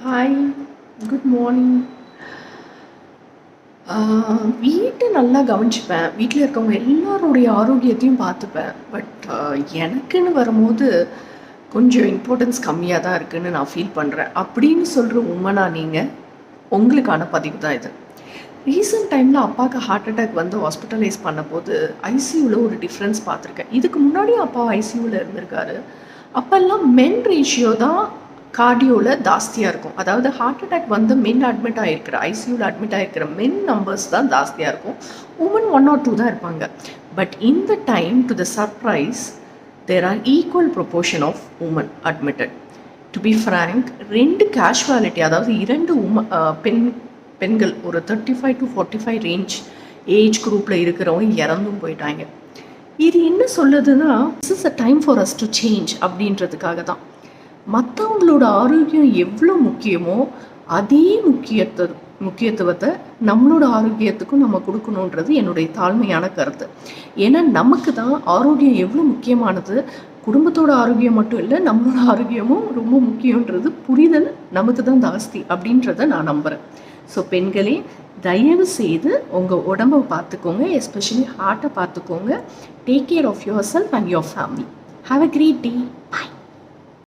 Hi, good morning. வீட்டை நல்லா கவனிச்சுப்பேன். வீட்டில் இருக்கவங்க எல்லாருடைய ஆரோக்கியத்தையும் பார்த்துப்பேன். பட் எனக்குன்னு வரும்போது கொஞ்சம் இம்பார்ட்டன்ஸ் கம்மியாக தான் இருக்குதுன்னு நான் ஃபீல் பண்ணுறேன். அப்படின்னு சொல்கிற உண்மைனா நீங்கள் உங்களுக்கான பதிவு தான் இது. ரீசெண்ட் டைமில் அப்பாவுக்கு ஹார்ட் அட்டாக் வந்து ஹாஸ்பிட்டலைஸ் பண்ணும்போது ஐசியூவில் ஒரு டிஃப்ரென்ஸ் பார்த்துருக்கேன். இதுக்கு முன்னாடியும் அப்பா ஐசியூவில் இருந்திருக்காரு. அப்போல்லாம் மென் ரேஷியோ தான் கார்டியோவில் ஜாஸ்தியாக இருக்கும். அதாவது ஹார்ட் அட்டாக் வந்து மென் அட்மிட் ஆகிருக்கிற ஐசியூவில் அட்மிட் ஆகிருக்கிற மென் நம்பர்ஸ் தான் ஜாஸ்தியாக இருக்கும். உமன் 1 or 2 தான் இருப்பாங்க. பட் இந்த time to the surprise there are equal proportion of women admitted. To be frank, 2 casualty, அதாவது 2 பெண்கள் ஒரு 35 to 45 ரேஞ்ச் ஏஜ் குரூப்பில் இருக்கிறவங்க இறந்தும் போயிட்டாங்க. இது என்ன சொல்லுதுன்னா, this is a time for us to change அப்படின்றதுக்காக தான். மற்றவங்களோட ஆரோக்கியம் எவ்வளோ முக்கியமோ அதே முக்கியத்துவத்தை நம்மளோட ஆரோக்கியத்துக்கும் நம்ம கொடுக்கணுன்றது என்னுடைய தாழ்மையான கருத்து. ஏன்னா நமக்கு தான் ஆரோக்கியம் எவ்வளோ முக்கியமானது, குடும்பத்தோட ஆரோக்கியம் மட்டும் இல்லை, நம்மளோட ஆரோக்கியமும் ரொம்ப முக்கியன்றது புரிதல் நமக்கு தான் ஜாஸ்தி அப்படின்றத நான் நம்புகிறேன். ஸோ பெண்களே, தயவு செய்து உங்கள் உடம்பை பார்த்துக்கோங்க, எஸ்பெஷலி ஹார்ட்டை பார்த்துக்கோங்க. Take care of yourself and your family. Have a great day. Bye.